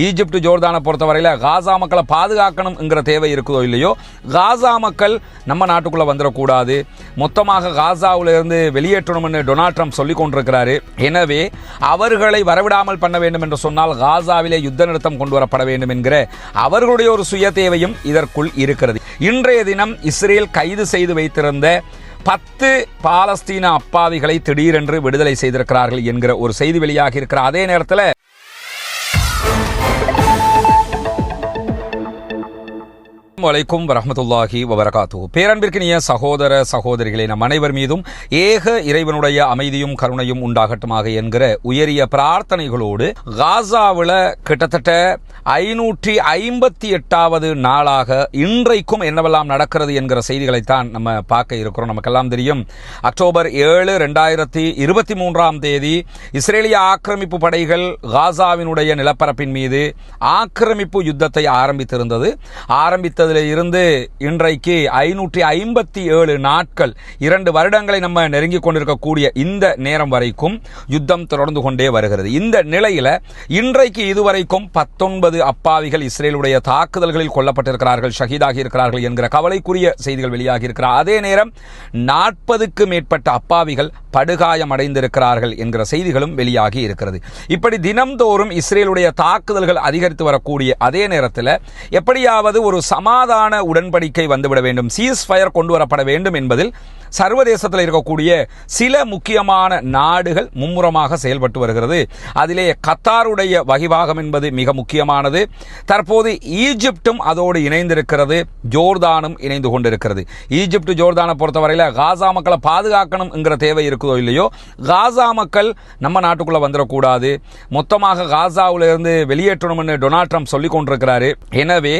Egypt ஜோர்தானை பொறுத்தவரையில் காசா மக்களை பாதுகாக்கணுங்கிற தேவை இருக்குதோ இல்லையோ, காசா மக்கள் நம்ம நாட்டுக்குள்ளே வந்துடக்கூடாது, மொத்தமாக காசாவிலிருந்து வெளியேற்றணும்னு டொனால்ட் ட்ரம்ப் சொல்லிக் கொண்டிருக்கிறாரு. எனவே அவர்களை வரவிடாமல் பண்ண வேண்டும் என்று சொன்னால் காசாவிலே யுத்த நிறுத்தம் கொண்டு வரப்பட வேண்டும் என்கிற அவர்களுடைய ஒரு சுய தேவையும் இதற்குள் இருக்கிறது. இன்றைய தினம் இஸ்ரேல் கைது செய்து வைத்திருந்த 10 பாலஸ்தீன அப்பாவிகளை திடீரென்று விடுதலை செய்திருக்கிறார்கள் என்கிற ஒரு செய்தி வெளியாகி இருக்கிற அதே நேரத்தில் வலைக்கும் வரஹ்மத்துல்லாஹி வபரகாத்துஹு. பேரன்பிற்கினிய சகோதர சகோதரிகளே, நம் அனைவர் மீதும் ஏக இறைவனுடைய அமைதியும் கருணையும் உண்டாகட்டுமாக என்கிற உயரிய பிரார்த்தனைகளோடு காசாவில் கிட்டத்தட்ட 558வது நாளாக இன்றைக்கும் என்னவெல்லாம் நடக்கிறது என்கிற செய்திகளைத்தான் நம்ம பார்க்க இருக்கிறோம். நமக்கெல்லாம் தெரியும், அக்டோபர் 7, 2023 இஸ்ரேலிய ஆக்கிரமிப்பு படைகள் காசாவினுடைய நிலப்பரப்பின் மீது ஆக்கிரமிப்பு யுத்தத்தை ஆரம்பித்தது இருந்து இன்றைக்கு 557 நாட்கள், 2 வருடங்களை நம்ம நெருங்கிக் கொண்டிருக்கக்கூடிய இந்த நேரம் வரைக்கும் யுத்தம் தொடர்ந்து கொண்டே வருகிறது. இந்த நிலையில இன்றைக்கு இதுவரைக்கும் 19 அப்பாவிகள் இஸ்ரேலுடைய தாக்குதல்களில் கொல்லப்பட்டிருக்கிறார்கள், ஷஹீதாகி இருக்கிறார்கள் என்கிற கவலைக்குரிய செய்திகள் வெளியாகி இருக்கிறார். அதே நேரம் 40க்கு மேற்பட்ட அப்பாவிகள் படுகாயம் அடைந்திருக்கிறார்கள் என்கிற செய்திகளும் வெளியாகி இருக்கிறது. இப்படி தினம்தோறும் இஸ்ரேலுடைய தாக்குதல்கள் அதிகரித்து வரக்கூடிய அதே நேரத்தில் எப்படியாவது ஒரு சமாதான உடன்படிக்கை வந்துவிட வேண்டும், சீஸ் ஃபயர் கொண்டு வரப்பட வேண்டும் என்பதில் சர்வதேசத்தில் இருக்கக்கூடிய சில முக்கியமான நாடுகள் மும்முரமாக செயல்பட்டு வருகிறது. அதிலே கத்தாருடைய வகிபாகம் என்பது மிக முக்கியமானது. தற்போது ஈஜிப்டும் அதோடு இணைந்திருக்கிறது, ஜோர்தானும் இணைந்து கொண்டிருக்கிறது. ஈஜிப்ட் ஜோர்தானை பொறுத்தவரையில் காசா மக்களை பாதுகாக்கணுங்கிற தேவை இருக்குதோ இல்லையோ, காசா மக்கள் நம்ம நாட்டுக்குள்ளே வந்துடக்கூடாது, மொத்தமாக காசாவிலிருந்து வெளியேற்றணும்னு டொனால்ட் ட்ரம்ப் சொல்லிக் கொண்டிருக்கிறாரு. எனவே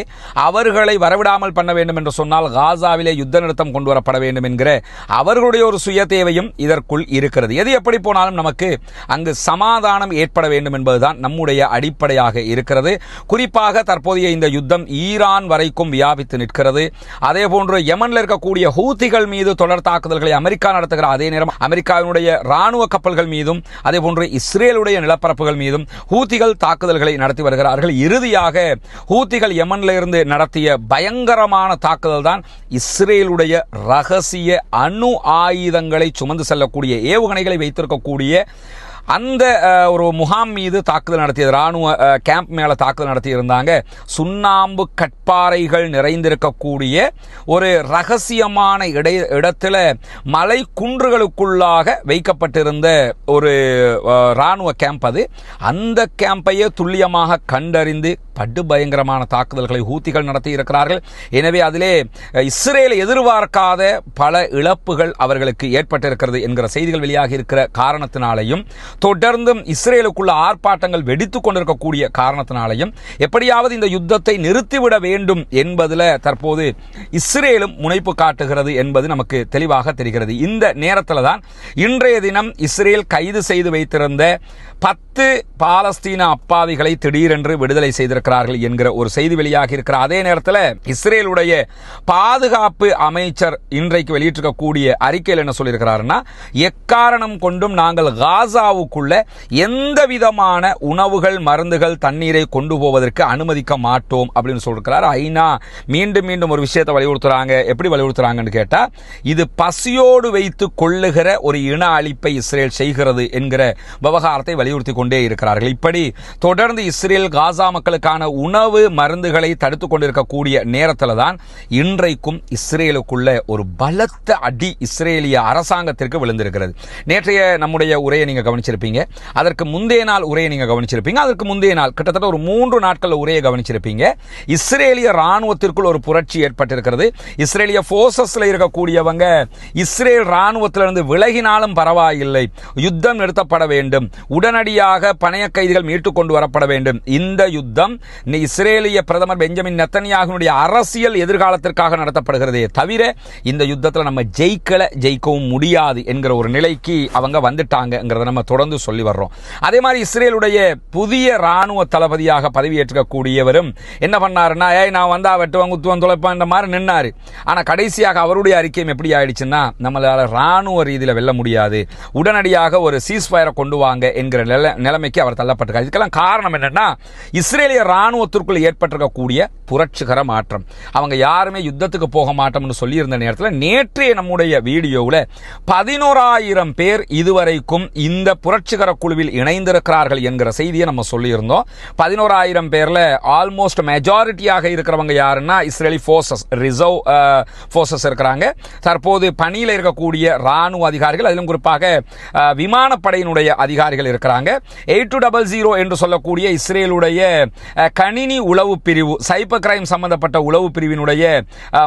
அவர்களை வரவிடாமல் பண்ண வேண்டும் என்று சொன்னால் காசாவிலே யுத்த நிறுத்தம் கொண்டு வரப்பட வேண்டும் என்கிற அவர்களுடைய ஒரு சுய தேவையும் இதற்குள் இருக்கிறது. எது எப்படி போனாலும் நமக்கு அங்கு சமாதானம் ஏற்பட வேண்டும் என்பதுதான் நம்முடைய அடிப்படையாக இருக்கிறது. குறிப்பாக தற்போதைய இந்த யுத்தம் ஈரான் வரைக்கும் வியாபித்து நிற்கிறது. அதே போன்று யமன்ல இருக்கக்கூடிய ஹூத்திகள் மீது தொடர் தாக்குதல்களை அமெரிக்கா நடத்துகிற அதே நேரம் அமெரிக்காவினுடைய ராணுவ கப்பல்கள் மீதும் அதே போன்று இஸ்ரேலுடைய நிலப்பரப்புகள் மீதும் ஹூத்திகள் தாக்குதல்களை நடத்தி வருகிறார்கள். இறுதியாக ஹூத்திகள் யமன்ல இருந்து நடத்திய பயங்கரமான தாக்குதல் தான் இஸ்ரேலுடைய ரகசிய அணு ஆயுதங்களை சுமந்து செல்லக்கூடிய ஏவுகணைகளை வைத்திருக்கக்கூடிய அந்த ஒரு முகாம் மீது தாக்குதல் நடத்தியது. ராணுவ கேம்ப் மேல தாக்குதல் நடத்தி இருந்தாங்க. சுண்ணாம்பு கட்பாறைகள் நிறைந்திருக்கக்கூடிய ஒரு ரகசியமான இடத்துல மலை குன்றுகளுக்குள்ளாக வைக்கப்பட்டிருந்த ஒரு ராணுவ கேம்ப் அது. அந்த கேம்பையே துல்லியமாக கண்டறிந்து படு பயங்கரமான தாக்குதல்களை ஹூத்திகள் நடத்தி இருக்கிறார்கள். எனவே அதிலே இஸ்ரேல் எதிர்பார்க்காத பல இழப்புகள் அவர்களுக்கு ஏற்பட்டிருக்கிறது என்கிற செய்திகள் வெளியாகி இருக்கிற காரணத்தினாலையும் தொடர்ந்தும் இஸ்ரேலுக்குள்ள ஆர்ப்பாட்டங்கள் வெடித்துக் கொண்டிருக்கக்கூடிய காரணத்தினாலையும் எப்படியாவது இந்த யுத்தத்தை நிறுத்திவிட வேண்டும் என்பதில் தற்போது இஸ்ரேலும் முனைப்பு காட்டுகிறது என்பது நமக்கு தெளிவாக தெரிகிறது. இந்த நேரத்தில் தான் இன்றைய தினம் இஸ்ரேல் கைது செய்து வைத்திருந்த 10 பாலஸ்தீன அப்பாவிகளை திடீரென்று விடுதலை செய்திருக்கிறார்கள் என்கிற ஒரு செய்தி வெளியாகி இருக்கிற அதே நேரத்தில் இஸ்ரேலுடைய பாதுகாப்பு அமைச்சர் இன்றைக்கு வெளியிட்டிருக்கக்கூடிய அறிக்கையில் என்ன சொல்லியிருக்கிறாருன்னா, எக்காரணம் கொண்டும் நாங்கள் காசாவுக்குள்ள எந்த விதமான உணவுகள், மருந்துகள், தண்ணீரை கொண்டு போவதற்கு அனுமதிக்க மாட்டோம் அப்படின்னு சொல்லிருக்கிறார். ஐநா மீண்டும் மீண்டும் ஒரு விஷயத்தை வலியுறுத்துறாங்க. எப்படி வலியுறுத்துறாங்கன்னு கேட்டா, இது பசியோடு வைத்து கொள்ளுகிற ஒரு இன அழிப்பை இஸ்ரேல் செய்கிறது என்கிற விவகாரத்தை வலியுறுத்தி கொண்டே இருக்கிறார்கள். இப்படி தொடர்ந்து இஸ்ரேல் காசா மக்களுக்கான உணவு, மருந்துகளை தடுத்துக் கொண்டிருக்கக்கூடிய நேரத்தில் தான் இன்றைக்கும் இஸ்ரேலுக்குள்ள ஒரு பலத்த அடி இஸ்ரேலிய அரசாங்கத்திற்கு விழுந்திருக்கிறது. நேற்றைய நம்முடைய உரையை நீங்க கவனிச்சிருப்பீங்க, அதற்கு முந்தைய நாள் உரையை நீங்க கவனிச்சிருப்பீங்க, அதற்கு முந்தைய நாள் கிட்டத்தட்ட ஒரு 3 நாட்கள் உரையை கவனிச்சிருப்பீங்க. இஸ்ரேலிய ராணுவத்திற்குள் ஒரு புரட்சி ஏற்பட்டிருக்கிறது. இஸ்ரேலிய போர்சஸ்ல இருக்கக்கூடியவங்க இஸ்ரேல் ராணுவத்திலிருந்து விலகினாலும் பரவாயில்லை, யுத்தம் நிறுத்தப்பட வேண்டும், உடனடியாக பணைய கைதிகள் மீட்டுக் கொண்டு வரப்பட வேண்டும். இந்த யுத்தம் இஸ்ரேலிய பிரதமர் பெஞ்சமின் நெத்தன்யாகுனுடைய அரசியல் எதிர்காலத்திற்காக நடத்தப்படுகிறதே தவிர இந்த யுத்தத்தில் நம்ம ஜெயிக்கவும் முடியாது என்கிற ஒரு நிலைக்கு அவங்க வந்துட்டாங்கிறத நம்ம தொடர்ந்து தொடர்ந்து சொல்லி வர்றோம். அதே மாதிரி இஸ்ரேலுடைய புதிய ராணுவ தளபதியாக பதவியேற்கக்கூடியவரும் என்ன பண்ணாருன்னா, நான் வந்தா வெட்டுவான் குத்துவான் தொலைப்பான் இந்த மாதிரி நின்னாரு. ஆனா கடைசியாக அவருடைய அறிக்கையும் எப்படி ஆயிடுச்சுன்னா, நம்மளால ராணுவ ரீதியில் வெல்ல முடியாது, உடனடியாக ஒரு சீஸ்ஃபயரை கொண்டு வாங்க என்கிற நிலைமைக்கு அவர் தள்ளப்பட்டிருக்கார். இதுக்கெல்லாம் காரணம் என்னன்னா, இஸ்ரேலிய ராணுவத்திற்குள் ஏற்பட்டிருக்கக்கூடிய புரட்சிகர மாற்றம். அவங்க யாருமே யுத்தத்துக்கு போக மாட்டோம்னு சொல்லி இருந்த நேரத்தில் நேற்றைய நம்முடைய வீடியோவில் 11,000 பேர் இதுவரைக்கும் இந்த புரட்சிகர குழுவில் இணைந்திருக்கிறார்கள் என்கிற செய்தியை நம்ம சொல்லியிருந்தோம். 11,000 பேர்ல ஆல்மோஸ்ட் மெஜாரிட்டியாக இருக்கிறவங்க யாருன்னா இஸ்ரேலி போர்சஸ், ரிசர்வ் போர்சஸ் இருக்கிறாங்க. தற்போது பணியில் இருக்கக்கூடிய ராணுவ அதிகாரிகள், அதிலும் குறிப்பாக விமானப்படையினுடைய அதிகாரிகள் இருக்கிறாங்க. 8200 என்று சொல்லக்கூடிய இஸ்ரேலுடைய கணினி உளவு பிரிவு, சைபர் கிரைம் சம்பந்தப்பட்ட உளவு பிரிவினுடைய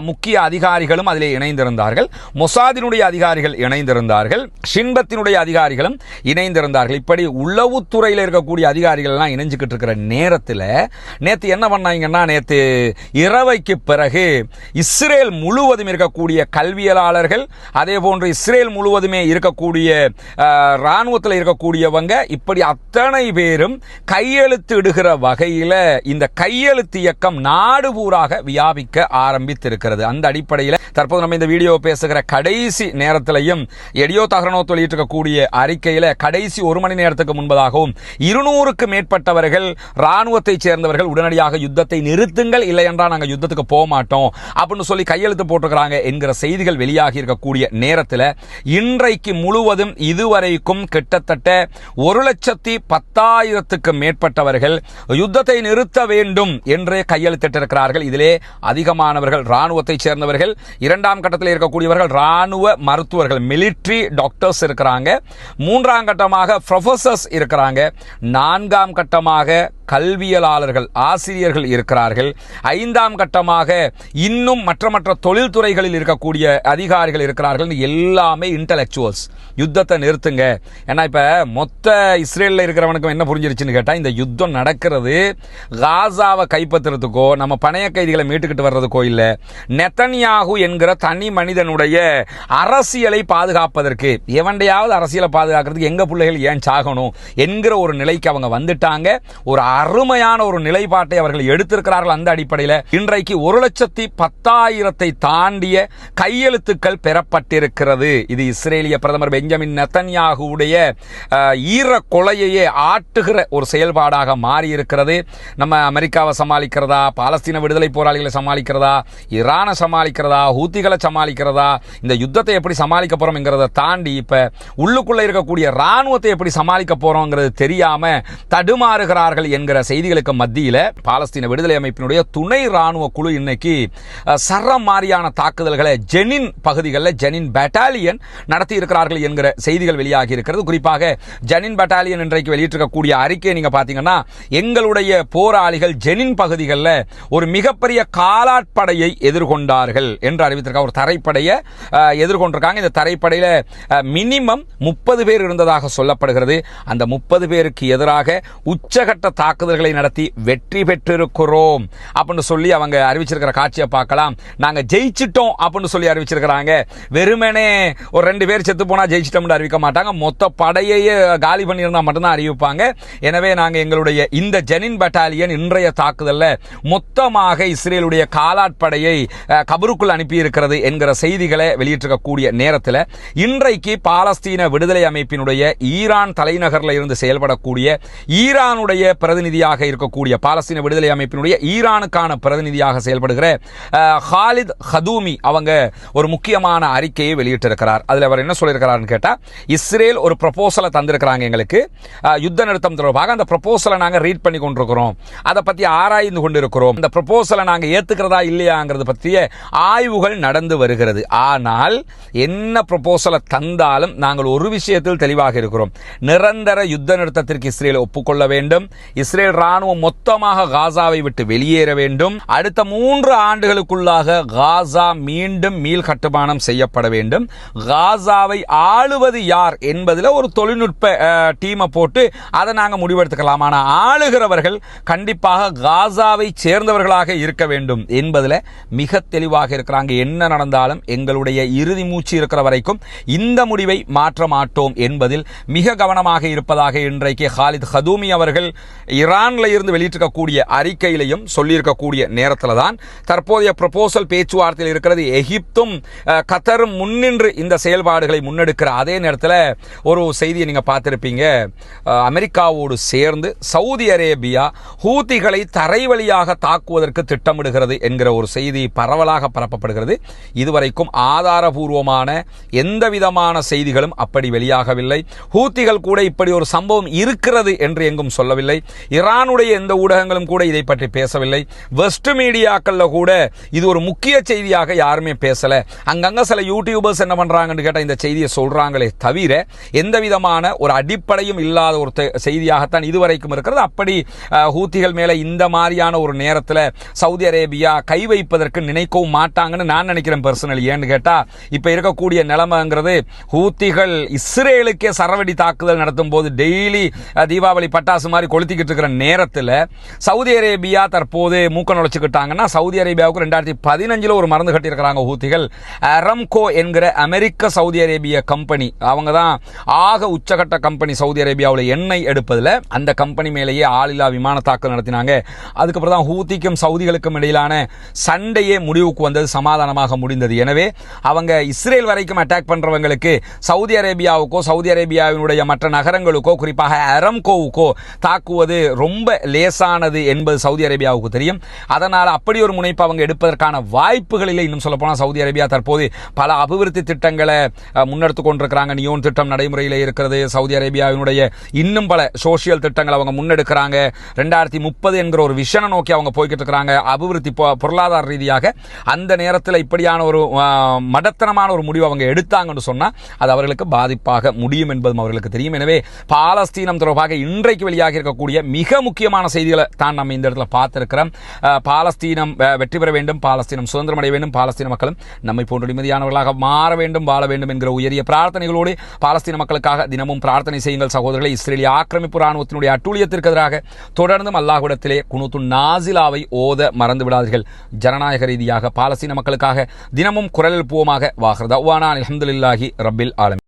முக்கிய அதிகாரிகளும் அதிலே இணைந்திருந்தார்கள். மொசாதினுடைய அதிகாரிகள் இணைந்திருந்தார்கள். ஷின்பத்தினுடைய அதிகாரிகளும் இணைந்திருந்தார்கள். இப்படி உளவுத்துறையில் இருக்கக்கூடிய அதிகாரிகள் எல்லாம் இணைஞ்சுக்கிட்டு இருக்கிற நேரத்தில் நேற்று என்ன பண்ணாங்கன்னா, நேற்று இரவைக்கு பிறகு இஸ்ரேல் முழுவதும் இருக்கக்கூடிய கல்வியலாளர்கள், அதே போன்று இஸ்ரேல் முழுவதுமே இருக்கக்கூடிய ராணுவத்தில் இருக்கக்கூடியவங்க, இப்படி அத்தனை பேரும் கையெழுத்து இடுகிற வகையில் இந்த கையெழுத்து இயக்கம் நாடு பூராக வியாபிக்க ஆரம்பித்திருக்கிறது. அந்த அடிப்படையில் தற்போது நம்ம இந்த வீடியோ பேசுகிற கடைசி நேரத்திலையும் எடியோ தகரனோத் வெளியிட்டிருக்கக்கூடிய அறிக்கையில் கடைசி 1 மணி நேரத்துக்கு முன்பதாகவும் 200க்கு மேற்பட்டவர்கள் ராணுவத்தை சேர்ந்தவர்கள் உடனடியாக யுத்தத்தை நிறுத்துங்கள், இல்லை என்றால் நாங்கள் யுத்தத்துக்கு போக மாட்டோம் அப்படின்னு சொல்லி கையெழுத்து போட்டிருக்கிறாங்க என்கிற செய்திகள் வெளியாகி இருக்கக்கூடிய நேரத்தில் இன்றைக்கு முழுவதும் இதுவரைக்கும் கிட்டத்தட்ட 1,10,000க்கு மேற்பட்டவர்கள் யுத்தத்தை நிறுத்த வேண்டும் என்று கையெழுத்திட்டிருக்கிறார்கள். இதிலே அதிகமானவர்கள் ராணுவத்தை சேர்ந்தவர்கள், 2ஆம் கட்டத்தில் இருக்கக்கூடியவர்கள் ராணுவ மருத்துவர்கள், மிலிட்டரி டாக்டர்ஸ் இருக்கிறாங்க, 3ஆம் கட்டமாக ப்ரொஃபசர்ஸ் இருக்கிறாங்க, 4ஆம் கட்டமாக கல்வியலாளர்கள், ஆசிரியர்கள் இருக்கிறார்கள், 5ஆம் கட்டமாக இன்னும் மற்ற தொழில்துறைகளில் இருக்கக்கூடிய அதிகாரிகள் இருக்கிறார்கள். எல்லாமே இன்டலெக்சுவல்ஸ். யுத்தத்தை நிறுத்துங்க. ஏன்னா இப்ப மொத்த இஸ்ரேலில் இருக்கிறவனுக்கும் என்ன புரிஞ்சிருச்சுன்னு கேட்டா, இந்த யுத்தம் நடக்கிறது காசாவை கைப்பற்றுறதுக்கோ நம்ம பணைய கைதிகளை மீட்டுக்கிட்டு வர்றதுக்கோ இல்ல, நெத்தன்யாகு என்கிற தனி மனிதனுடைய அரசியலை பாதுகாப்பதற்கு, எவண்டையாவது அரசியலை பாதுகாக்கிறதுக்கு எங்க பிள்ளைகள் ஏன் சாகணும் என்கிற ஒரு நிலைக்கு அவங்க வந்துட்டாங்க. ஒரு அருமையான ஒரு நிலைப்பாட்டை அவர்கள் எடுத்திருக்கிறார்கள். அந்த அடிப்படையில் இன்றைக்கு 1,10,000 தாண்டிய கையெழுத்துக்கள் பெறப்பட்டிருக்கிறது. இது இஸ்ரேலிய பிரதமர் பெஞ்சமின் நெத்தன்யாகுவுடைய ஈர கொலையையே ஆட்டுகிற ஒரு செயல்பாடாக மாறி இருக்கிறது. நம்ம அமெரிக்காவை சமாளிக்கிறதா, பாலஸ்தீன விடுதலை போராளிகளை சமாளிக்கிறதா, ஈரானை சமாளிக்கிறதா, ஹூத்திகளை சமாளிக்கிறதா, இந்த யுத்தத்தை எப்படி சமாளிக்க போறோம்ங்கிறத தாண்டி இப்ப உள்ளுக்குள்ள இருக்கக்கூடிய ராணுவத்தை எப்படி சமாளிக்க போறோம்ங்கிறது தெரியாம தடுமாறுகிறார்கள் என்கிற செய்திகளுக்கு மத்தியில் பாலஸ்தீன விடுதலை அமைப்பினுடைய துணை ராணுவ குழு இன்னைக்கு சரம் மாறியான தாக்குதல்களை ஜெனின் பகுதிகளில் ஜெனின் பட்டாலியன் நடத்தி இருக்கிறார்கள் என்கிற செய்திகள் வெளியாகி இருக்கிறது. குறிப்பாக ஜெனின் பட்டாலியன் இன்றைக்கு வெளியிட்டிருக்கக்கூடிய அறிக்கையை நீங்க பாத்தீங்கன்னா, எங்களுடைய போராளிகள் ஜெனின் பகுதிகளில் ஒரு மிகப்பெரிய காலாட்படையை எதிர்கொண்டார்கள் என்று அறிவித்திருக்காங்க. ஒரு தரைப்படையை எதிர்கொண்டிருக்காங்க. இந்த தரைப்படையில் மினிமம் 30 பேர் இருந்ததாக சொல்லப்படுகிறது. அந்த 30 பேருக்கு எதிராக உச்சகட்ட தாக்குதல்களை நடத்தி வெற்றி பெற்றிருக்கிறோம் அப்படின்னு சொல்லி அவங்க அறிவிச்சிருக்கிற காட்சியை பார்க்கலாம். நாங்க ஜெயிச்சிட்டோம் அப்படின்னு சொல்லி அறிவிச்சிருக்கிறாங்க. வெறுமனே ஒரு 2 பேர் செத்து போனா ஜெயிச்சிட்டோம்னு அறிவிக்க மாட்டாங்க. மொத்த படையையே காலி பண்ணியிருந்தா மட்டும்தான் அறிவிப்பாங்க. எனவே நாங்க எங்களுடைய இந்த ஜெனின் பட்டாலியன் இன்றைய தாக்குதல்ல மொத்தமாக இஸ்ரேலுடைய காலாட்படையை கபருக்குள் அனுப்பி இருக்கிறது என்கிற செய்திகளை வெளியிட்டிருக்கக்கூடிய நேரத்தில் இன்றைக்கு பாலஸ்தீன விடுதலை அமைப்பினுடைய ஈரான் தலைநகரில் இருந்து செயல்படக்கூடிய ஈரானுடைய பிரதிநிதியாக இருக்கக்கூடிய பாலஸ்தீன விடுதலை அமைப்பினுடைய ஈரானுக்கான பிரதிநிதியாக செயல்படுகிற ஹாலித் ஹதூமி அவங்க ஒரு முக்கியமான அறிக்கையை வெளியிட்டிருக்கிறார். அதில் அவர் என்ன சொல்லியிருக்கிறார்னு கேட்டா, இஸ்ரேல் ஒரு ப்ரொபோசலை தந்திருக்கிறாங்க எங்களுக்கு யுத்த நிறுத்தம் தொடர்பாக. அந்த ப்ரொபோசலை நாங்க ரீட் பண்ணி கொண்டிருக்கிறோம், அதை பத்தி ஆராய்ந்து கொண்டிருக்கிறோம். அந்த ப்ரொபோசலை நாங்க ஏத்துக்கிறதா இல்லையாங்கிறது பற்றிய ஆய்வுகள் நடந்து வருகிறது. ஆனால் என்ன ப்ரொபோசலை தந்தாலும் நாங்கள் ஒரு விஷயத்தில் தெளிவாக இருக்கிறோம். நிரந்தர யுத்த நிறுத்தத்திற்கு இஸ்ரேல் ஒப்புக்கொள்ள வேண்டும். இஸ்ரேல் ராணுவம் மொத்தமாக காசாவை விட்டு வெளியேற வேண்டும். அடுத்த 3 ஆண்டுகளுக்குள்ளாக காசா மீண்டும் மீள் கட்டுமானம் செய்யப்பட வேண்டும். காசாவை ஆளுவது யார் என்பதில் ஒரு தொழில்நுட்ப டீமை போட்டு அதை நாங்கள் முடிவெடுத்துக்கலாம். ஆனால் ஆளுகிறவர்கள் கண்டிப்பாக காசாவை சேர்ந்தவர்களாக இருக்க வேண்டும் என்பதில் மிக தெளிவாக இருக்கிறாங்க. என்ன நடந்தாலும் எங்களுடைய இறுதி மூச்சு இருக்கிற வரைக்கும் இந்த முடிவை மாற்ற மாட்டோம் என்பதில் மிக கவனமாக இருப்பதாக இன்றைக்கு ஹாலித் ஹதூமி அவர்கள் ஈரான்ல இருந்து வெளியிட்டிருக்கக்கூடிய அறிக்கையிலையும் சொல்லியிருக்கக்கூடிய நேரத்தில் தான் தற்போதைய ப்ரொபோசல் பேச்சுவார்த்தையில் இருக்கிறது. எகிப்தும் கத்தரும் முன்னின்று இந்த செயல்பாடுகளை முன்னெடுக்கிற அதே நேரத்தில் ஒரு செய்தியை நீங்க பார்த்திருப்பீங்க. அமெரிக்காவோடு சேர்ந்து சவுதி அரேபியா ஹூத்திகளை தரை வழியாக தாக்குவதற்கு திட்டமிடுகிறது என்கிற ஒரு செய்தி பரவலாக பரப்பப்படுகிறது. இதுவரைக்கும் ஆதாரபூர்வமான எந்த விதமான செய்திகளும் அப்படி வெளியாகவில்லை. ஹூத்திகள் கூட இப்படி ஒரு சம்பவம் இருக்கிறது என்று எங்கும் சொல்லவில்லை. ஈரானுடைய எந்த ஊடகங்களும் கூட இதை பற்றி பேசவில்லை. வெஸ்ட் மீடியாக்கள்ல கூட இது ஒரு முக்கிய செய்தியாக யாருமே பேசல. அங்கங்க சில யூடியூபர்ஸ் என்ன பண்றாங்கன்னு கேட்டால் இந்த செய்தியை சொல்றாங்களே தவிர எந்த விதமான ஒரு அடிப்படையும் இல்லாத ஒரு செய்தியாகத்தான் இதுவரைக்கும் இருக்கிறது. அப்படி ஹூத்திகள் மேல இந்த மாதிரியான ஒரு நேரத்தில் சவுதி அரேபியா கை வைப்பதற்கு நினைக்கவும் மாட்டாங்கன்னு நான் நினைக்கிறேன் பர்சனலி. ஏன்னு கேட்டா இப்ப இருக்கக்கூடிய நிலைமைங்கிறது ஹூத்திகள் இஸ்ரேலுக்கே சரவெடி தாக்குதல் நடத்தும் போது டெய்லி தீபாவளி பட்டாசு மாதிரி கொளுத்திக்கிட்டு இருக்கிற நேரத்தில் சவுதி அரேபியா தற்போது மூக்க நுழைச்சுக்கிட்டாங்கன்னா சவுதி அரேபியாவுக்கு 2015 ஒரு மருந்து கட்டியிருக்கிறாங்க ஹூத்திகள். அரம்கோ என்கிற அமெரிக்க சவுதி அரேபிய கம்பெனி, அவங்க தான் ஆக உச்சகட்ட கம்பெனி சவுதி அரேபியாவில் எண்ணெய் எடுப்பதில். அந்த கம்பெனி மேலேயே ஆளில்லா விமான தாக்குதல் நடத்தினாங்க. அதுக்கப்புறம் தான் ஹூத்திக்கும் சவுதிகளுக்கும் இடையிலான சண்டையே முடிவுக்கு வந்தது, சமாதானமாக முடிந்தது. எனவே அவங்க இஸ்ரேல் வரைக்கும் அட்டாக் பண்றவங்களுக்கு சவுதி அரேபியாவுக்கோ சவுதி அரேபியாவினுடைய மற்ற நகரங்களுக்கோ குறிப்பாக அரம்கோவுக்கோ தாக்குவது ரொம்ப லேசானது என்பது சவுதி அரேபியாவுக்கு தெரியும். அதனால் அப்படி ஒரு முனைப்பு அவங்க எடுப்பதற்கான வாய்ப்புகள் இல்லை. இன்னும் சொல்ல போனால் சவுதி அரேபியா தற்போது பல அபிவிருத்தி திட்டங்களை முன்னெடுத்துக் கொண்டிருக்கிறாங்க. நியோன் திட்டம் நடைமுறையில் இருக்கிறது. சவுதி அரேபியாவினுடைய இன்னும் பல சோசியல் திட்டங்களை அவங்க முன்னெடுக்கிறாங்க. 2030 என்கிற ஒரு விஷனை நோக்கி அவங்க போய்கிட்டு இருக்கிறாங்க அபிவிருத்தி பொருளாதார ரீதியாக. அந்த நேரத்தில் இப்படியான ஒரு மடத்தனமான ஒரு முடிவு அவங்க எடுத்தாங்கன்னு சொன்னா அது அவர்களுக்கு பாதிப்பாக முடியும் என்பதும் அவர்களுக்கு தெரியும். எனவே பாலஸ்தீனம் தொடர்பாக இன்றைக்கு வெளியாக இருக்கக்கூடிய மிக முக்கியமான செய்திகளை தான் நம்ம இந்த இடத்துல பார்த்திருக்கிறோம். பாலஸ்தீனம் வெற்றி பெற வேண்டும், பாலஸ்தீனம் சுதந்திரம் அடைய வேண்டும், பாலஸ்தீன மக்களும் நம்மை போன்ற நிம்மதியானவர்களாக மாற வேண்டும், வாழ வேண்டும் என்கிற உயரிய பிரார்த்தனைகளோடு பாலஸ்தீன மக்களுக்காக தினமும் பிரார்த்தனை செய்யுங்கள் சகோதரர்களை. இஸ்ரேலிய ஆக்கிரமிப்பு ராணுவத்தினுடைய அட்டூழியத்திற்கு எதிராக தொடர்ந்தும் அல்லாஹ்விடத்திலே குனூத்து நாசிலாவை ஓத மறந்து விடாதீர்கள். ஜனநாயக ரீதியாக பாலஸ்தீன மக்களுக்காக தினமும் குரல் எழுப்புவோமாக. வாஹ்ர் தஅவானா அல்ஹம்துலில்லாஹி ரப்பில் ஆலமீன்.